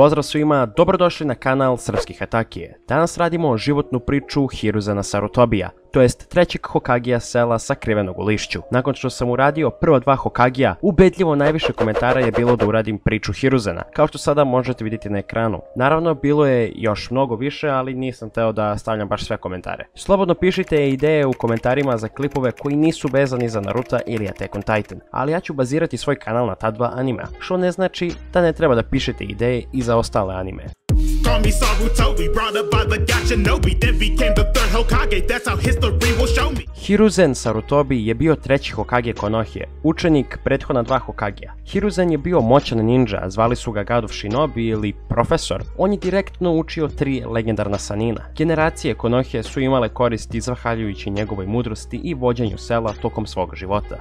Pozdrav svima, dobrodošli na kanal Srpski Hatakije. Danas radimo životnu priču Hiruzena Sarutobija, to jest trećeg Hokagija sela sakrivenog u lišću. Nakon što sam uradio prva dva Hokagija, ubedljivo najviše komentara je bilo da uradim priču Hiruzena, kao što sada možete vidjeti na ekranu. Naravno, bilo je još mnogo više, ali nisam teo da stavljam baš sve komentare. Slobodno pišite ideje u komentarima za klipove koji nisu vezani za Naruto ili Attack on Titan, ali ja ću bazirati svoj kanal na ta dva anime, što ne znači da ne treba da pišete ideje i za ostale anime. Hiruzen Sarutobi je bio treći Hokage Konohije, učenik prethodna dva Hokagija. Hiruzen je bio moćan ninja, zvali su ga God of Shinobi ili profesor. On je direktno učio 3 legendarna sanina. Generacije Konohije su imale koristi zahvaljujući njegovoj mudrosti i vođenju sela tokom svog života.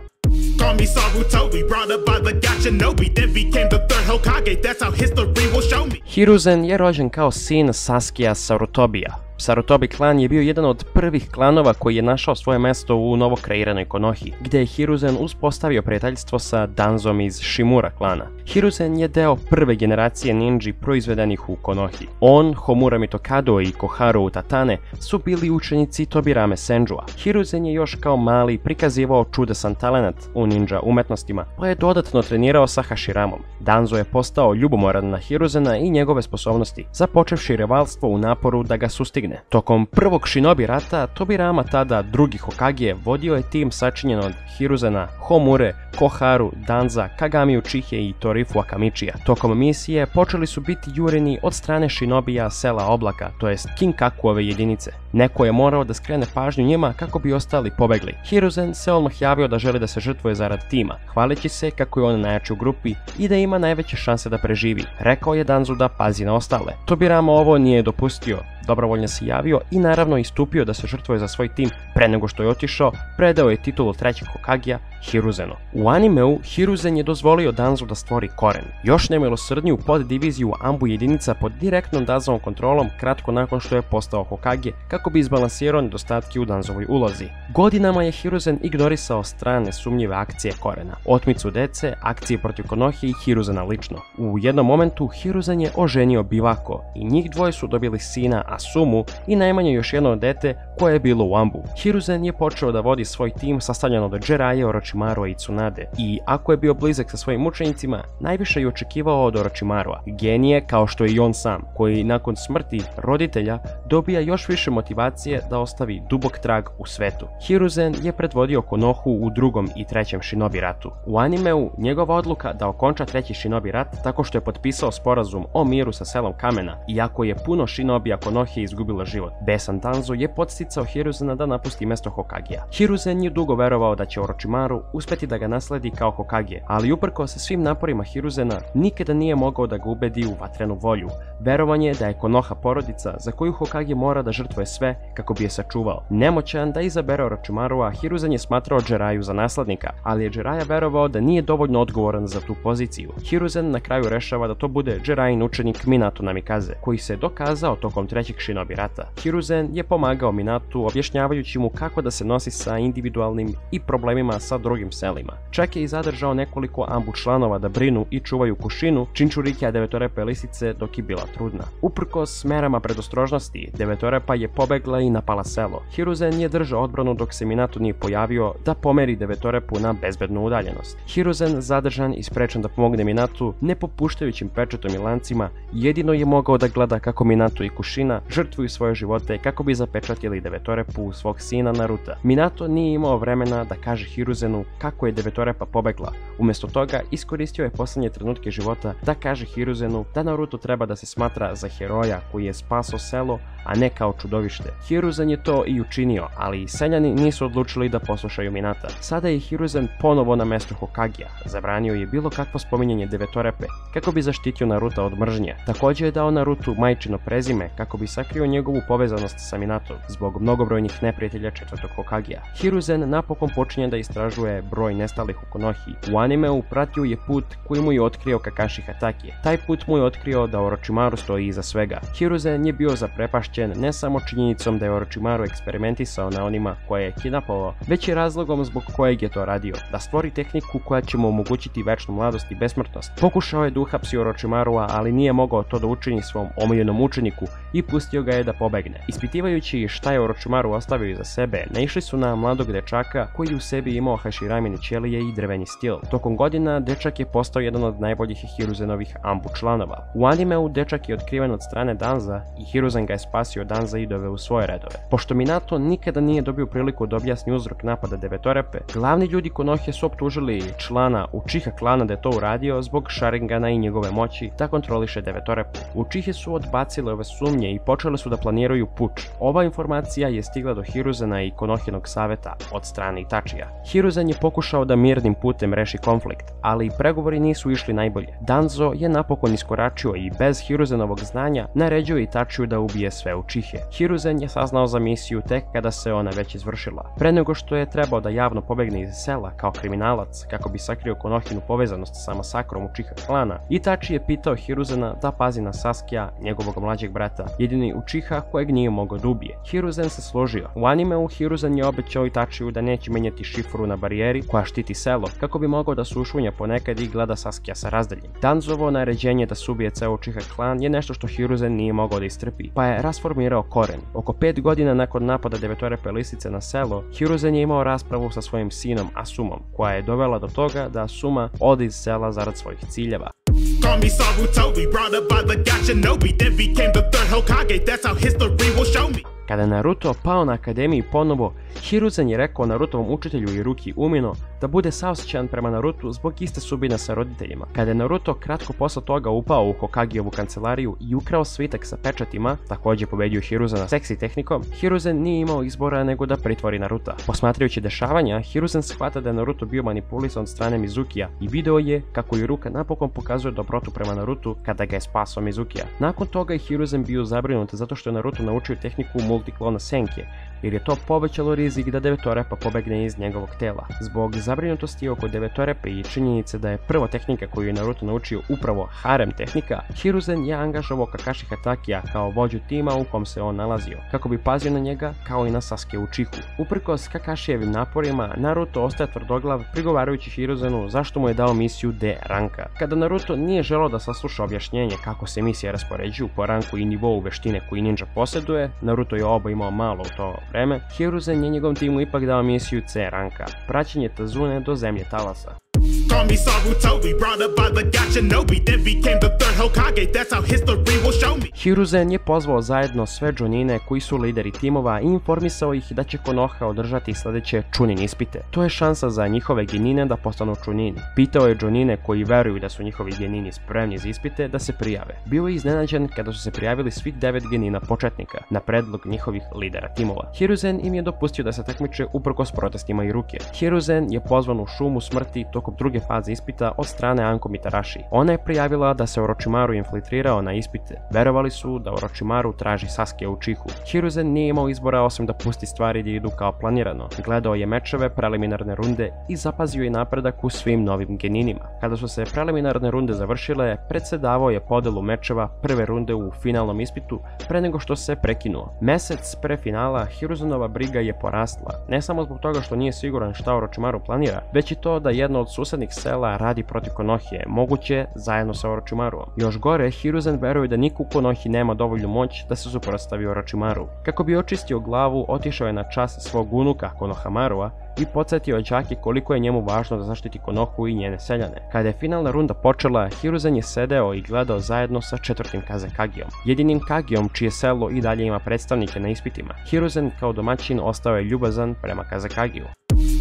Hiruzen je rođen kao sin Sasukeja Sarutobija. Sarutobi klan je bio jedan od prvih klanova koji je našao svoje mesto u novokreiranoj Konohi, gdje je Hiruzen uspostavio prijateljstvo sa Danzom iz Shimura klana. Hiruzen je deo prve generacije ninji proizvedenih u Konohi. On, Homura Mitokado i Koharu Utatane su bili učenici Tobirame Senjua. Hiruzen je još kao mali prikazivao čudesan talenat u ninja umetnostima, pa je dodatno trenirao sa Hashiramom. Danzo je postao ljubomoran na Hiruzena i njegove sposobnosti, započevši rivalstvo u naporu da ga sustigne. Tokom prvog Shinobi rata, Tobirama, tada drugi Hokage, vodio je tim sačinjen od Hiruzena, Homure, Koharu, Danza, Kagami Uchihe i Torifu Akamichija. Tokom misije počeli su biti jureni od strane Shinobija sela Oblaka, to jest Kinkakuove jedinice. Neko je morao da skrene pažnju njima kako bi ostali pobegli. Hiruzen se odmah javio da želi da se žrtvuje zarad tima, hvaleći se kako je on najjači u grupi i da ima najveće šanse da preživi. Rekao je Danzu da pazi na ostale. Tobirama ovo nije dopustio. Dobrovoljno se javio i naravno istupio da se žrtvuje za svoj tim. Pre nego što je otišao, predao je titulu trećeg Hokagija Hiruzenu. U animeu Hiruzen je dozvolio Danzu da stvori Koren, još nemilosrdniju poddiviziju Ambu jedinica pod direktnom Danzovom kontrolom kratko nakon što je postao Hokage, kako bi izbalansirao nedostatke u Danzovoj ulozi. Godinama je Hiruzen ignorisao strane sumnjive akcije Korena, otmicu dece, akcije protiv Konohi i Hiruzena lično. U jednom momentu Hiruzen je oženio Bivako i njih dvoje su dobili sina Asumu i najmanje još jedno dete koje je bilo u Ambu. Hiruzen je počeo da vodi svoj tim sastavljen od Jiraiya, Orochimarua i Tsunade i ako je bio blizak sa svojim učenicima, najviše je očekivao od Orochimarua, genije kao što je i on sam, koji nakon smrti roditelja dobija još više motivacije da ostavi dubok trag u svetu. Hiruzen je predvodio Konohu u drugom i trećem Shinobi ratu. U animeu njegova odluka da okonča treći Shinobi rat tako što je potpisao sporazum o miru sa selom Kamena, iako je puno Shinobija Konohije izgubila život. Besan Danzo je podsticao Hiruzena da napusti mesto Hokagija. Hiruzen je dugo verovao da će Orochimaru uspeti da ga nasledi kao Hokage, ali uprkos svim naporima Hiruzena nikada nije mogao da ga ubedi u vatrenu volju. Verovanje je da je Konoha porodica za koju Hokage mora da žrtvuje sve kako bi je sačuvao. Nemoćan da izabere Orochimarua, Hiruzen je smatrao Jiraiyu za naslednika, ali je Jiraiya verovao da nije dovoljno odgovoran za tu poziciju. Hiruzen na kraju rešava da to bude Jiraiin učenik Minato Namikaze, koji se dokazao tokom trećeg Shinobi rata. Hiruzen je pomagao Minatu objašnjavajući mu kako da se nosi sa individualnim i problemima sa drugim selima. Čak je i zadržao nekoliko Ambu članova da brinu i čuvaju Kushinu, Chinchurikija Devetorepe lisice dok je bila trudna. Uprkos merama predostrožnosti, Devetorepa je pobegla i napala selo. Hiruzen je držao odbranu dok se Minato nije pojavio da pomeri Devetorepu na bezbednu udaljenost. Hiruzen, zadržan i sprečen da pomogne Minatu, ne popuštajućim pečetom i lancima, jedino je mogao da gleda kako Minato i Kushina žrtvuju svoje živote kako bi zapečatili Devetorepu svog sina Naruta. Minato nije imao vremena da kaže Hiruzenu kako je Devetorepa pobegla. Umjesto toga iskoristio je posljednje trenutke života da kaže Hiruzenu da Naruto treba da se smatra za heroja koji je spasao selo, a ne kao čudovište. Hiruzen je to i učinio, ali seljani nisu odlučili da poslušaju Minata. Sada je Hiruzen ponovo na mestu Hokagija. Zabranio je bilo kakvo spominjanje Devetorepe kako bi zaštitio Naruta od mržnje. Također je dao Narutu majčino prezime kako bi sakrio njegovu povezanost sa Minatom zbog mnogobrojnih neprijatelja četvrtog Hokagea. Hiruzen napokon počinje da istražuje broj nestalih u Konohi. U animeu pratio je put koji mu je otkrio Kakashi Hatake. Taj put mu je otkrio da Orochimaru stoji iza svega. Hiruzen je bio zaprepašćen ne samo činjenicom da je Orochimaru eksperimentisao na onima koje je kidnapovao, već i razlogom zbog kojeg je to radio, da stvori tehniku koja će mu omogućiti večnu mladost i besmrtnost. Pokušao je da uhapsi Orochimarua, ali nije mogao to da učini svom omiljenom učeniku i pustio ga je da pobegne. Ispitivajući šta je Orochimaru ostavio iza sebe, naišli su na mladog dečaka koji u sebi imao Hashiramine ćelije i drveni stil. Tokom godina dečak je postao jedan od najboljih Hiruzenovih ambu članova. U animeu dečak je otkriven od strane Danza i Hiruzen ga je spasio Danza i doveo u svoje redove. Pošto Minato nikada nije dobio priliku da objasni uzrok napada Devetorepe, glavni ljudi Konohe su optužili člana Uchiha klana da je to uradio zbog Sharingana i njegove moći da kontroliše Devetorepu. Uchihe su odbacile ove sumnje i počele su da planiraju puč. Ova informacija je stigla do Hiruzena i Konohinog saveta od strane Itačija. Hiruzen je pokušao da mirnim putem reši konflikt, ali pregovori nisu išli najbolje. Danzo je napokon iskoračio i bez Hiruzenovog znanja naređio Itačiju da ubije sve Uchihe. Hiruzen je saznao za misiju tek kada se ona već izvršila. Pre nego što je trebao da javno pobegne iz sela kao kriminalac kako bi sakrio Konohinu povezanost sa masakrom Uchiha klana, Itachi je pitao Hiruzena da pazi na Saskia, njegovog mlađeg brata, jedini Uchiha kojeg nije mogao da ubije. Hiruzen se složio. U animeu Hiruzen je obećao Itačiju da neće menjati šifru na barijeri koja štiti selo, kako bi mogao da sušunja ponekad i gleda Saskia sa razdalje. Danzovo naređenje da se ubije ceo Uchiha klan je nešto što Hiruzen nije mogao da istrpi, pa je rasformirao koren. Oko 5 godina nakon napada Devetorepe lisice na selo, Hiruzen je imao raspravu sa svojim sinom Asumom, koja je dovela do toga da Asuma ode iz sela zarad svojih ciljeva. Call me Sarutobi, brought up by the god Shinobi, then became the third Hokage, that's how history will show me. Kada je Naruto pao na akademiji ponovo, Hiruzen je rekao Narutovom učitelju Iruki Umino da bude saosjećajan prema Narutu zbog iste sudbine sa roditeljima. Kada je Naruto kratko posle toga upao u Hokageovu kancelariju i ukrao svitak sa pečatima, također pobedio Hiruzena seksi tehnikom, Hiruzen nije imao izbora nego da pritvori Naruta. Posmatrajući dešavanja, Hiruzen shvata da je Naruto bio manipulisan od strane Mizukija i video je kako Iruka napokon pokazuje dobrotu prema Narutu kada ga je spasao Mizukija. Nakon toga je Hiruzen bio zabrinut zato što je Naruto naučio tehniku multiklona Senke, jer je to povećalo rizik da Devetorepa pobegne iz njegovog tela. Zbog zabrinutosti oko Devetorepe i činjenice da je prva tehnika koju je Naruto naučio upravo harem tehnika, Hiruzen je angažovao Kakashi Hatakea kao vođu tima u kom se on nalazio, kako bi pazio na njega kao i na Sasuke Uchihu. Uprkos Kakashijevim naporima, Naruto ostaje tvrdoglav prigovarajući Hiruzenu zašto mu je dao misiju D ranka. Kada Naruto nije želeo da sasluša objašnjenje kako se misije raspoređuju po ranku i nivou veštine koji ninja posjeduje, Naruto je oba imao malo u to vreme, Hiruzen je njegovom timu ipak dao misiju C ranka, praćenje Tazune do zemlje talasa. Call me Sarutobi, brought up by the god Shinobi, then became the third Hokage, that's how history will show me. Hiruzen je pozvao zajedno sve džonine koji su lideri timova i informisao ih da će Konoha održati sledeće Chunin ispite. To je šansa za njihove genine da postanu Chunini. Pitao je džonine koji veruju da su njihovi genini spremni za ispite da se prijave. Bio je iznenađen kada su se prijavili svih 9 genina početnika na predlog njihovih lidera timova. Hiruzen im je dopustio da se takmiče uprkos protestima Iruke. Hiruzen je pozvan u šumu smrti tokom druge faze ispita od strane Anko Mitarashi. Ona je prijavila da se Orochimaru infiltrirao na ispite. Verovali su da Orochimaru traži Sasuke Uchihu. Hiruzen nije imao izbora osim da pusti stvari da idu kao planirano. Gledao je mečeve preliminarne runde i zapazio je napredak u svim novim geninima. Kada su se preliminarne runde završile, predsedavao je podelu mečeva prve runde u finalnom ispitu pre nego što se prekinuo. Mesec pre finala Hiruzenova briga je porasla, ne samo zbog toga što nije siguran šta Orochimaru planira, već i to da jedno od susednih sela radi protiv Konohije, moguće zajedno sa Orochimaruom. Još gore, Hiruzen veruje da niko u Konohi nema dovoljnu moć da se suprotstavi Orochimaru. Kako bi očistio glavu, otišao je na čas svog unuka Konohamarua i podsjetio đake koliko je njemu važno da zaštiti Konohu i njene seljane. Kada je finalna runda počela, Hiruzen je sedeo i gledao zajedno sa četvrtim Kazekagijom, jedinim Kagijom čije selo i dalje ima predstavnike na ispitima. Hiruzen kao domaćin ostao je ljubazan prema Kazekagiju.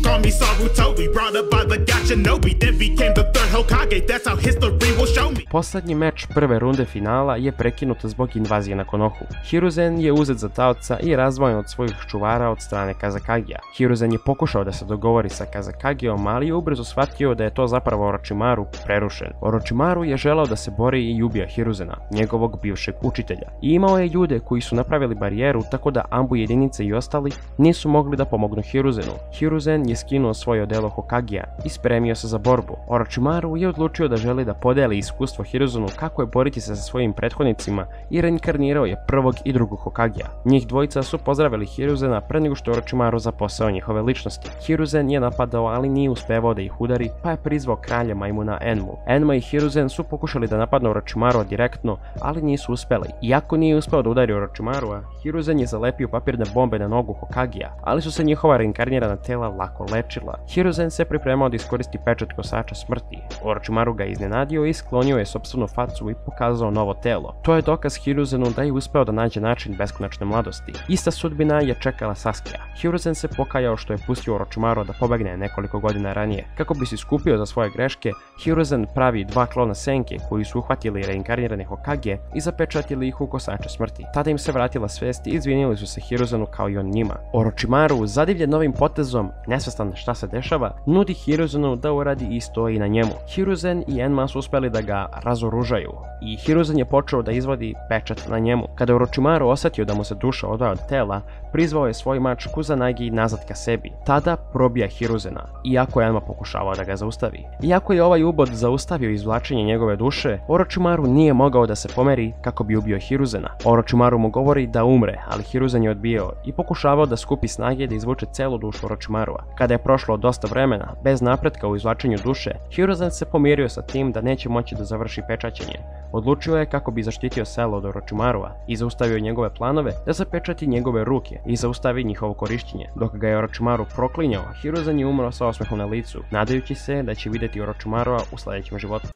Call me Sarutobi, brought up by the god Shinobi, then became the third Hokage, that's how history will show me. Poslednji meč prve runde finala je prekinut zbog invazije na Konohu. Hiruzen je uzet za taoca i razdvojen od svojih čuvara od strane Kazekagija. Hiruzen je pokušao da se dogovori sa Kazekagijom, ali je ubrzo shvatio da je to zapravo Orochimaru prerušen. Orochimaru je želeo da se bori i ubija Hiruzena, njegovog bivšeg učitelja. I imao je ljude koji su napravili barijeru tako da Anbu jedinice i ostali nisu mogli da pomognu Hiruzenu. Hiruzen je skinuo svoje odelo Hokagija i spremio se za borbu. Orochimaru je odlučio da želi da podeli iskustvo Hiruzenu kako je boriti se sa svojim prethodnicima i reinkarnirao je prvog i drugog Hokagija. Njih dvojica su pozdravili Hiruzena pre nego što je Orochimaru zaposao njihove ličnosti. Hiruzen je napadao, ali nije uspevao da ih udari, pa je prizvao kralja majmuna Enmu. Enma i Hiruzen su pokušali da napadnu Orochimarua direktno, ali nisu uspeli. Iako nije uspeo da udari Orochimarua, Hiruzen je zalepio papirne bombe na nogu Hokagija, ali su se njihova reinkarnirana tela lako lečila. Hiruzen se pripremao da iskoristi pečat kosača smrti. Orochimaru ga iznenadio i sklonio je sopstvenu facu i pokazao novo telo. To je dokaz Hiruzenu da je uspeo da nađe način beskonačne mladosti. Ista sudbina je čekala Saskia. Hiruzen se pokajao što je pustio Orochimaru da pobegne nekoliko godina ranije. Kako bi se iskupio za svoje greške, Hiruzen pravi dva klona Senke koji su uhvatili reinkarnirane Hokage i zapečatili ih u kosače smrti. Tada im se vratila svest i izvinili su se Hiruzenu kao i on njima. Orochimaru, zadivljen novim potezom, nesvestan šta se dešava, nudi Hiruzenu da uradi isto i na njemu. Hiruzen i Enma su uspeli da ga razoružaju i Hiruzen je počeo da izvodi pečat na njemu. Kada Orochimaru osetio da mu se duša odvaja od tela, prizvao je svoj mač Kusanagi nazad ka sebi. Tada probija Hiruzena, iako je Enma pokušavao da ga zaustavi. Iako je ovaj ubod zaustavio izvlačenje njegove duše, Orochimaru nije mogao da se pomeri kako bi ubio Hiruzena. Orochimaru mu govori da umre, ali Hiruzen je odbijao i pokušavao da skupi snage da izvuče celu dušu Orochimarua. Kada je prošlo dosta vremena, bez napretka u izvlačenju duše, Hiruzen se pomirio sa tim da neće moći da završi pečaćenje. Odlučio je kako bi zaštitio selo od Orochimarua i zaustavio njegove planove da zapečati njegove ruke i zaustavi njihovo korišćenje. Dok ga je Orochimaru proklinjao, Hiruzen je umro sa osmehom na licu, nadajući se da će vidjeti Orochimarua u sljedećem životu.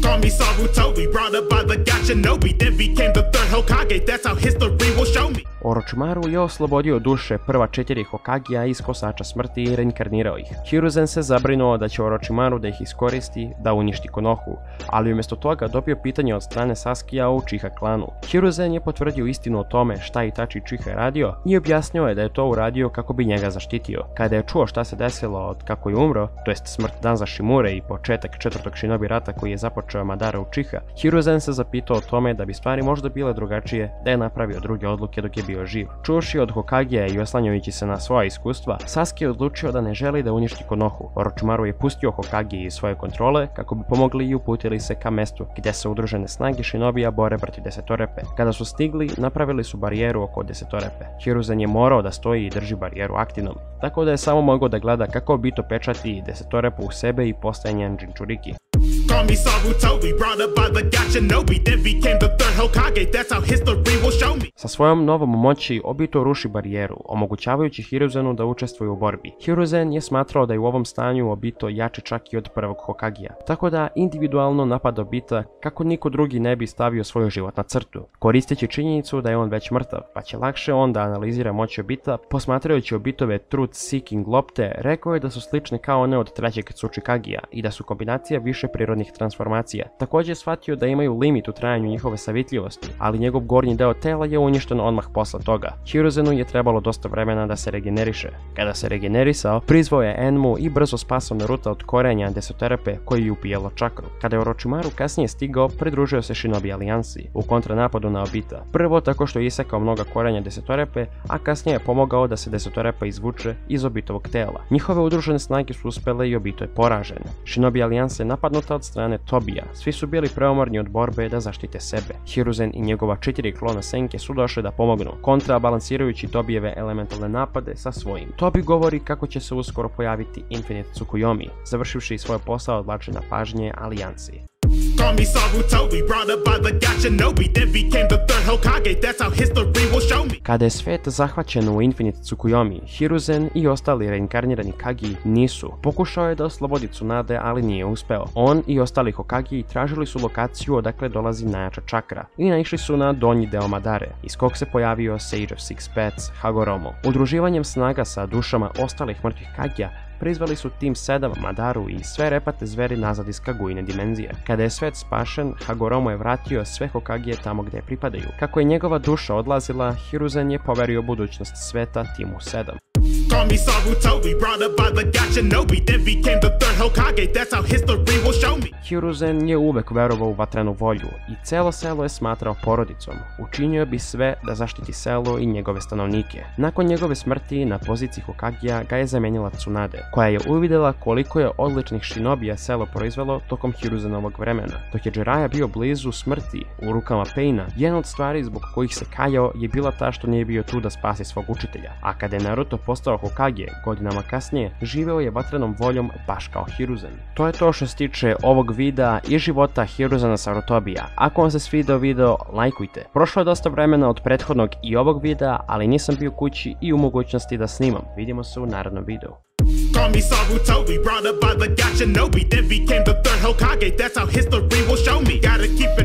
Call me Sarutobi, brought up by the god Shinobi, then became the third Hokage, that's how history will show me. Orochimaru je oslobodio duše prva 4 Hokagija iz kosača smrti i reinkarnirao ih. Hiruzen se zabrinuo da će Orochimaru da ih iskoristi da uništi Konohu, ali umjesto toga dobio pitanje od strane Saskija o Uchiha klanu. Hiruzen je potvrdio istinu o tome šta Itachi Uchiha je radio i objasnio je da je to uradio kako bi njega zaštitio. Kada je čuo šta se desilo od kako je umro, to jest smrt Danza Shimure i početak 4. Shinobi rata koji je započeo Madara Uchiha, Hiruzen se zapitao o tome da bi stvari možda bile drugačije da je napravio druge odluke dok je bio živ. Čuoši od Hokagija i oslanjajući se na svoja iskustva, Sasuke je odlučio da ne želi da uništi Konohu. Orochimaru je pustio Hokagije iz svoje kontrole kako bi pomogli i uputili se ka mestu gdje se udružene snage Shinobija bore protiv Desetorepe. Kada su stigli, napravili su barijeru oko Desetorepe. Hiruzen je morao da stoji i drži barijeru aktivnom, tako da je samo mogao da gleda kako Obito pečati Desetorepu u sebe i postaje njen Jinchuriki. Call me Sarutobi, brought up by the god Shinobi, then became the third Hokage, that's how history will show me. Sa svojom novom moći Obito ruši barijeru, omogućavajući Hiruzenu da učestvuje u borbi. Hiruzen je smatrao da je u ovom stanju Obito jači čak i od prvog Hokagija, tako da individualno napada Obita kako niko drugi ne bi stavio svoj život na crtu. Koristeći činjenicu da je on već mrtav, pa će lakše on da analizira moć Obita, posmatrajući Obitove Truth Seeking lopte, rekao je da su slične kao one od trećeg Tsuchikagija i da su kombinacija više prirodnih transformacija. Također je shvatio da imaju limit u trajanju njihove savitljivosti, ali njegov gornji deo tela je uništen odmah posle toga. Hiruzenu je trebalo dosta vremena da se regeneriše. Kada se regenerisao, prizvao je Enmu i brzo spasao Naruto od korenja Desetorepe koji je upijalo čakru. Kada je Orochimaru kasnije stigao, pridružio se Shinobi alijansi u kontranapadu na Obita. Prvo tako što je isekao mnoga korenja Desetorepe, a kasnije je pomogao da se Desetorepa izvuče iz Obitovog tela. Njihove udružene snage su uspele i Obito je poražen. Shinobi alijansa je napadnuta od strane Tobija. Svi su bili preumorni od borbe da zaštite sebe. Hiruzen i njegova 4 klona Senke su došli da pomognu, kontrabalansirajući Tobijeve elementalne napade sa svojim. Tobi govori kako će se uskoro pojaviti Infinite Tsukuyomi, završivši svoj posao odvlačenja pažnje alijansi. Call me Sarutobi, brought up by the god Shinobi, then became the third Hokage, that's how history will show me. Kada je svet zahvaćen u Infinite Tsukuyomi, Hiruzen i ostali reinkarnirani Kagi nisu. Pokušao je da oslobodi Tsunade, ali nije uspeo. On i ostali Hokagi tražili su lokaciju odakle dolazi najjača čakra i naišli su na donji deo Madare, iz kog se pojavio Sage of Six Paths Hagoromo. Udruživanjem snaga sa dušama ostalih mrtvih Kagija, prizvali su Tim 7, Madaru i sve repate zveri nazad iz Kaguine dimenzije. Kada je svet spašen, Hagoromo je vratio sve Hokagije tamo gdje pripadaju. Kako je njegova duša odlazila, Hiruzen je poverio budućnost sveta Timu 7. Call me Sarutobi, brought up by the god Shinobi, then became the third Hokage, that's how history will show me. Hiruzen je uvek verovao u vatrenu volju i celo selo je smatrao porodicom. Učinio bi sve da zaštiti selo i njegove stanovnike. Nakon njegove smrti na poziciji Hokagija ga je zamenila Tsunade, koja je uvidela koliko je odličnih šinobija selo proizvelo tokom Hiruzenovog vremena. Dok je Jiraiya bio blizu smrti u rukama Paina, jedna od stvari zbog kojih se kajao je bila ta što nije bio tu da spasi svog učitelja. A kada je Naruto postao Hokage godinama kasnije, živeo je vatrenom voljom baš kao Hiruzen. To je to što se tiče ovog videa i života Hiruzena Sarutobija. Ako vam se svidao video, lajkujte. Prošlo je dosta vremena od prethodnog i ovog videa, ali nisam bio kući i u mogućnosti da snimam. Vidimo se u narednom videu. Call me Sarutobi, brought up by the god Shinobi, then became the third Hokage, that's how history will show me. Gotta keep